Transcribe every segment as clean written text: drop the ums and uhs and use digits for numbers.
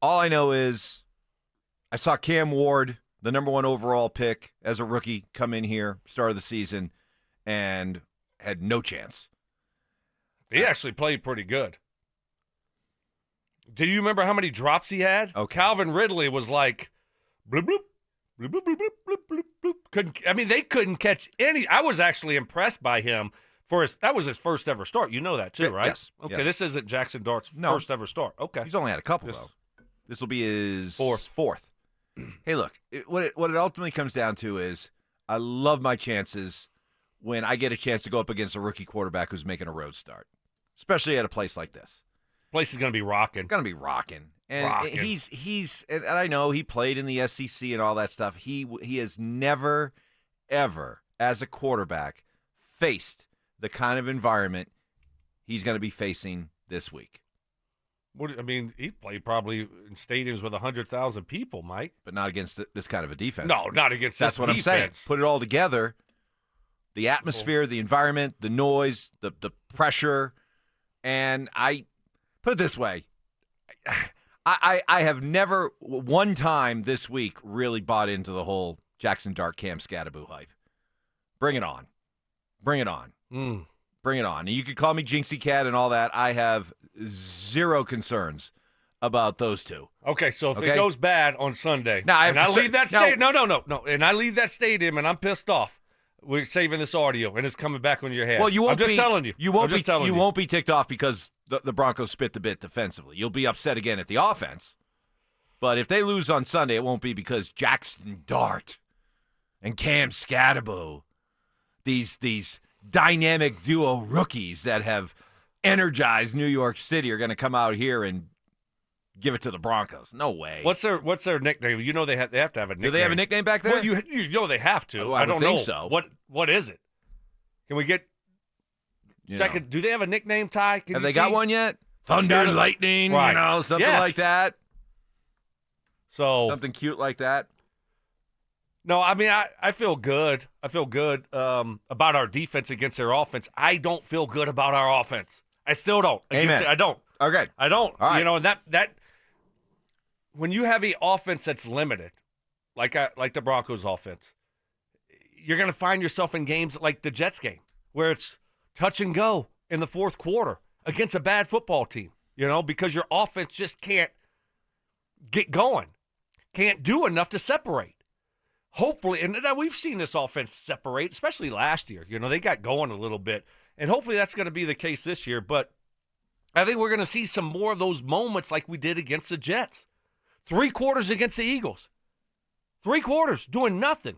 All I know is I saw Cam Ward, the number 1 overall pick as a rookie, come in here, start of the season, and had no chance. He actually played pretty good. Do you remember how many drops he had? Okay. Calvin Ridley was like, bloop, bloop, bloop, bloop, bloop, bloop, bloop, bloop, bloop. They couldn't catch any. I was actually impressed by him. That was his first ever start. You know that too, right? Yes. Okay, yes. This isn't Jaxson Dart's first ever start. Okay. He's only had a couple, though. This will be his fourth. Hey, look, what it ultimately comes down to is I love my chances when I get a chance to go up against a rookie quarterback who's making a road start, especially at a place like this. Place is going to be rocking. Going to be rocking. And he's and I know he played in the SEC and all that stuff. He has never, ever, as a quarterback, faced the kind of environment he's going to be facing this week. He played probably in stadiums with 100,000 people, Mike. But not against this kind of a defense. No, not against this defense. That's what I'm saying. Put it all together, the atmosphere, the environment, the noise, the pressure, and I put it this way. I have never one time this week really bought into the whole Jaxson Dart Cam Skattebo hype. Bring it on. Bring it on. Bring it on. And you could call me Jinxie Cat and all that. I have zero concerns about those two. Okay, so if it goes bad on Sunday, now, I leave that stadium, no, and I leave that stadium and I'm pissed off. We're saving this audio and it's coming back on your head. Well, I'm just telling you. You won't be ticked off because the Broncos spit the bit defensively. You'll be upset again at the offense. But if they lose on Sunday, it won't be because Jaxson Dart and Cam Skattebo, these dynamic duo rookies that have energized New York City, are going to come out here and give it to the Broncos. No way. What's their nickname? You know they have to have a nickname. Do they have a nickname back there? Well, you know they have to. Well, I don't think know. So. What is it? Can we get second? Do they have a nickname, Ty? Have they got one yet? Thunder, lightning, right. Something like that. So something cute like that. No, I feel good. I feel good about our defense against their offense. I don't feel good about our offense. I still don't. Amen. I don't. Okay. I don't. All right. And that when you have an offense that's limited, like the Broncos offense, you're going to find yourself in games like the Jets game where it's touch and go in the fourth quarter against a bad football team, because your offense just can't get going, can't do enough to separate. Hopefully, and now we've seen this offense separate, especially last year. They got going a little bit, and hopefully that's going to be the case this year. But I think we're going to see some more of those moments like we did against the Jets. 3 quarters against the Eagles. 3 quarters doing nothing.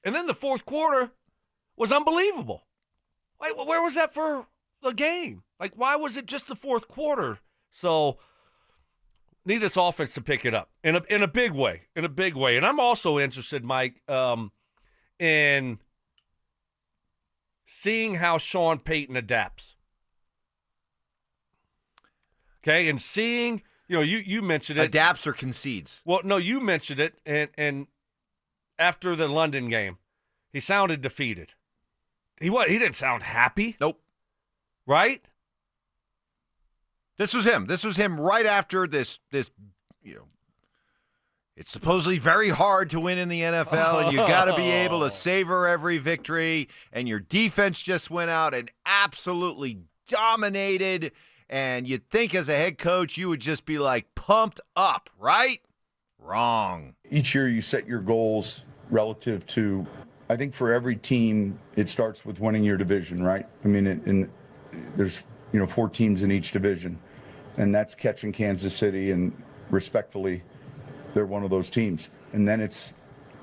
And then the fourth quarter was unbelievable. Like, where was that for the game? Like, why was it just the fourth quarter? So need this offense to pick it up in a big way. In a big way. And I'm also interested, Mike, in seeing how Sean Payton adapts. Okay, and seeing, you mentioned it. Adapts or concedes? Well, no, you mentioned it, and after the London game, he sounded defeated. He didn't sound happy. Nope. Right? This was him. This was him right after this, it's supposedly very hard to win in the NFL, and you got to be able to savor every victory, and your defense just went out and absolutely dominated, and you'd think as a head coach you would just be like pumped up, right? Wrong. Each year you set your goals relative to, I think for every team, it starts with winning your division, right? There's 4 teams in each division, and that's catching Kansas City, and respectfully, they're one of those teams. And then it's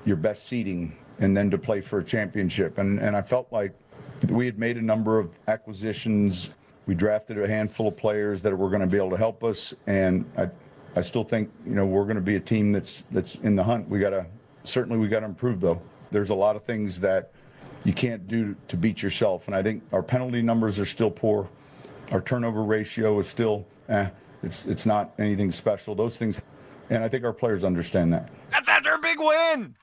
your best seeding, and then to play for a championship. And I felt like we had made a number of acquisitions. We drafted a handful of players that were going to be able to help us, and I still think we're going to be a team that's in the hunt. We got to improve though. There's a lot of things that you can't do to beat yourself, and I think our penalty numbers are still poor. Our turnover ratio is still it's not anything special. Those things, and I think our players understand that. That's after a big win.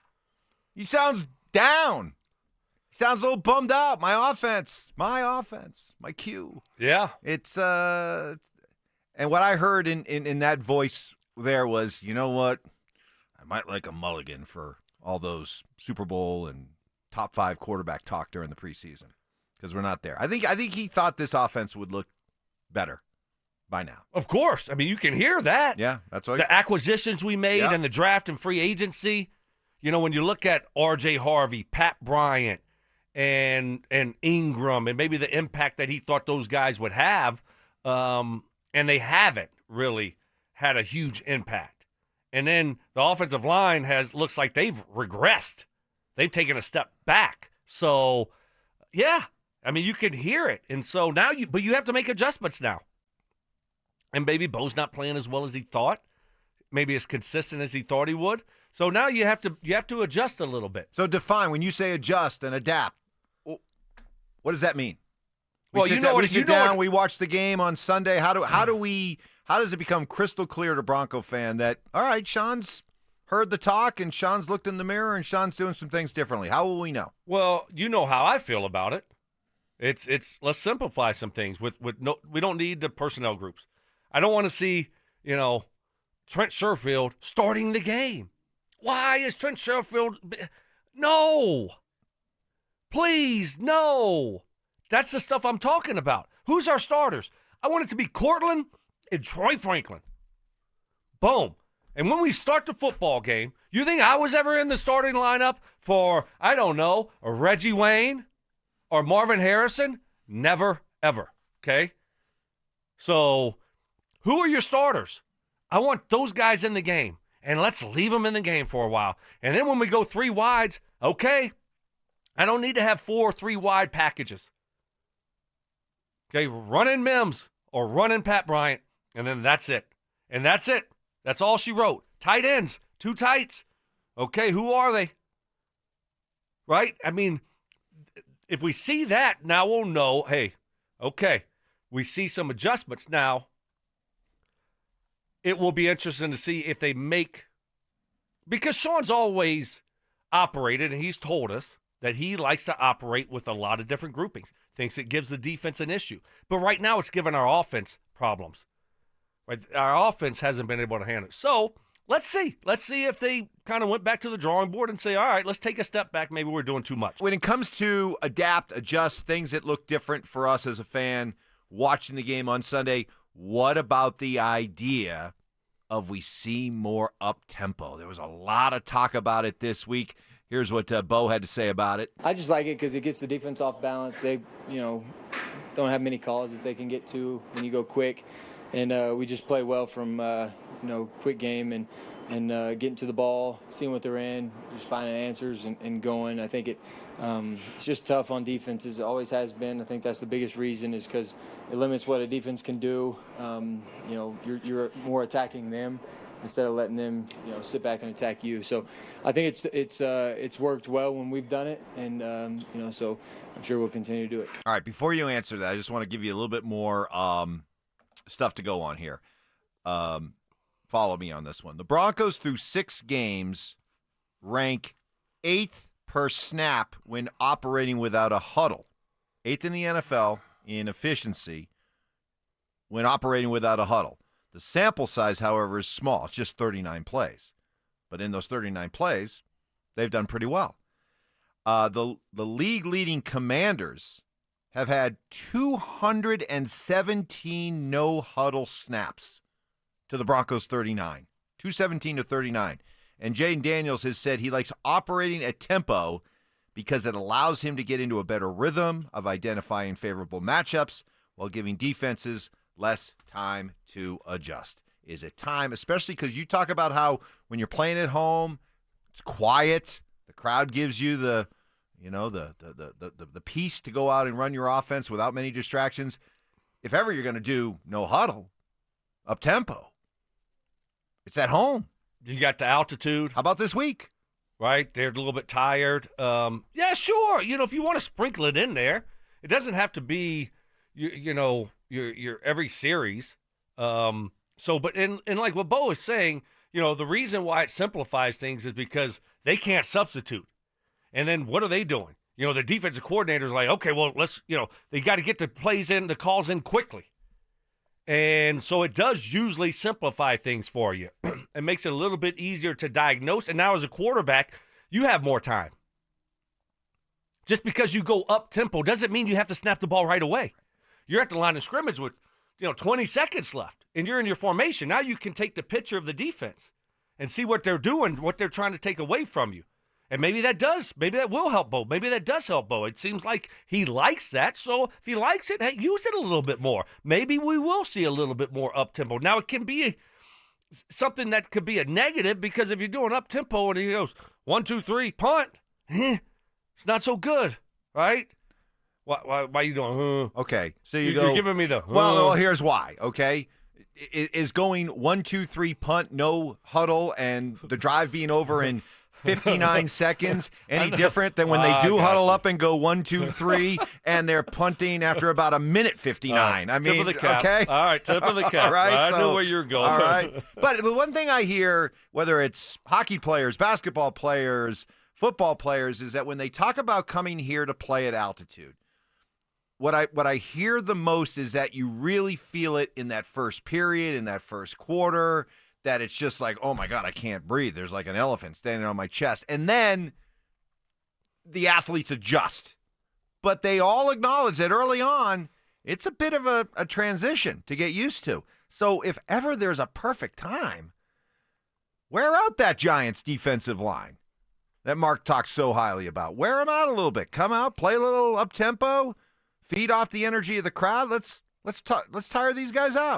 He sounds down. He sounds a little bummed out. My offense, my cue. Yeah. It's and what I heard in that voice there was, you know what? I might like a mulligan for all those Super Bowl and top 5 quarterback talk during the preseason because we're not there. I think he thought this offense would look better by now. Of course. I mean, you can hear that. Yeah, that's right. The acquisitions we made and the draft and free agency. You know, when you look at R.J. Harvey, Pat Bryant, and Ingram, and maybe the impact that he thought those guys would have, and they haven't really had a huge impact. And then the offensive line looks like they've regressed. They've taken a step back. So, yeah, I mean, you can hear it. And so now but you have to make adjustments now. And maybe Bo's not playing as well as he thought, maybe as consistent as he thought he would. So now you have to adjust a little bit. So define, when you say adjust and adapt, what does that mean? We sit down, we watch the game on Sunday. How does it become crystal clear to Bronco fan that, all right, Sean's heard the talk and Sean's looked in the mirror and Sean's doing some things differently? How will we know? Well, you know how I feel about it. It's let's simplify some things. We don't need the personnel groups. I don't want to see, Trent Sherfield starting the game. Why is Trent Sherfield? No. Please, no. That's the stuff I'm talking about. Who's our starters? I want it to be Cortland and Troy Franklin. Boom. And when we start the football game, you think I was ever in the starting lineup for, I don't know, a Reggie Wayne or Marvin Harrison? Never, ever. Okay? So, who are your starters? I want those guys in the game. And let's leave them in the game for a while. And then when we go 3 wides, okay, I don't need to have 4 3-wide packages. Okay, run in Mims or run in Pat Bryant, and then that's it. And that's it. That's all she wrote. Tight ends, 2 tights. Okay, who are they? Right? I mean, if we see that, now we'll know, hey, okay, we see some adjustments now. It will be interesting to see if they make, because Sean's always operated, and he's told us that he likes to operate with a lot of different groupings, thinks it gives the defense an issue. But right now it's given our offense problems. Right? Our offense hasn't been able to handle it. So let's see. Let's see if they kind of went back to the drawing board and say, all right, let's take a step back. Maybe we're doing too much. When it comes to adapt, adjust, things that look different for us as a fan watching the game on Sunday, what about the idea of we see more up-tempo? There was a lot of talk about it this week. Here's what Bo had to say about it. I just like it because it gets the defense off balance. They, don't have many calls that they can get to when you go quick. And we just play well from, quick game and getting to the ball, seeing what they're in, just finding answers and going. I think it's just tough on defenses. It always has been. I think that's the biggest reason is because it limits what a defense can do. You're more attacking them instead of letting them, sit back and attack you. So I think it's worked well when we've done it, and so I'm sure we'll continue to do it. All right, before you answer that, I just want to give you a little bit more stuff to go on here. Follow me on this one. The Broncos through 6 games rank 8th per snap when operating without a huddle. 8th in the NFL in efficiency when operating without a huddle. The sample size, however, is small. It's just 39 plays. But in those 39 plays, they've done pretty well. The league-leading Commanders have had 217 no-huddle snaps to the Broncos 39. 217 to 39. And Jaden Daniels has said he likes operating at tempo because it allows him to get into a better rhythm of identifying favorable matchups while giving defenses less time to adjust. Is it time, especially because you talk about how when you're playing at home, it's quiet, the crowd gives you the peace to go out and run your offense without many distractions. If ever you're going to do no huddle, up tempo, it's at home. You got the altitude. How about this week? Right, they're a little bit tired. Yeah, sure. If you want to sprinkle it in there, it doesn't have to be, your every series. But like what Bo is saying, the reason why it simplifies things is because they can't substitute. And then what are they doing? The defensive coordinator's like, okay, well, let's, they got to get the plays in, the calls in quickly. And so it does usually simplify things for you. It makes it a little bit easier to diagnose. And now as a quarterback, you have more time. Just because you go up tempo doesn't mean you have to snap the ball right away. You're at the line of scrimmage with 20 seconds left, and you're in your formation. Now you can take the picture of the defense and see what they're doing, what they're trying to take away from you. And maybe that will help Bo. Maybe that does help Bo. It seems like he likes that. So if he likes it, hey, use it a little bit more. Maybe we will see a little bit more up-tempo. Now, it can be something that could be a negative, because if you're doing up-tempo and he goes 1, 2, 3, punt, it's not so good, right? Why are you doing, Okay, so You're giving me the, Well, here's why, okay? Is going 1, 2, 3, punt, no huddle, and the drive being over in 59 seconds any different than when they do huddle up and go 1, 2, 3, and they're punting after about a minute 59? I mean, tip of the cap. okay? All right, tip of the cap. All right, I knew where you're going. All right. But one thing I hear, whether it's hockey players, basketball players, football players, is that when they talk about coming here to play at altitude, what I hear the most is that you really feel it in that first period, in that first quarter, that it's just like, oh my God, I can't breathe. There's like an elephant standing on my chest. And then the athletes adjust. But they all acknowledge that early on, it's a bit of a transition to get used to. So if ever there's a perfect time, wear out that Giants defensive line that Mark talks so highly about. Wear them out a little bit. Come out, play a little up-tempo, feed off the energy of the crowd. Let's tire these guys out.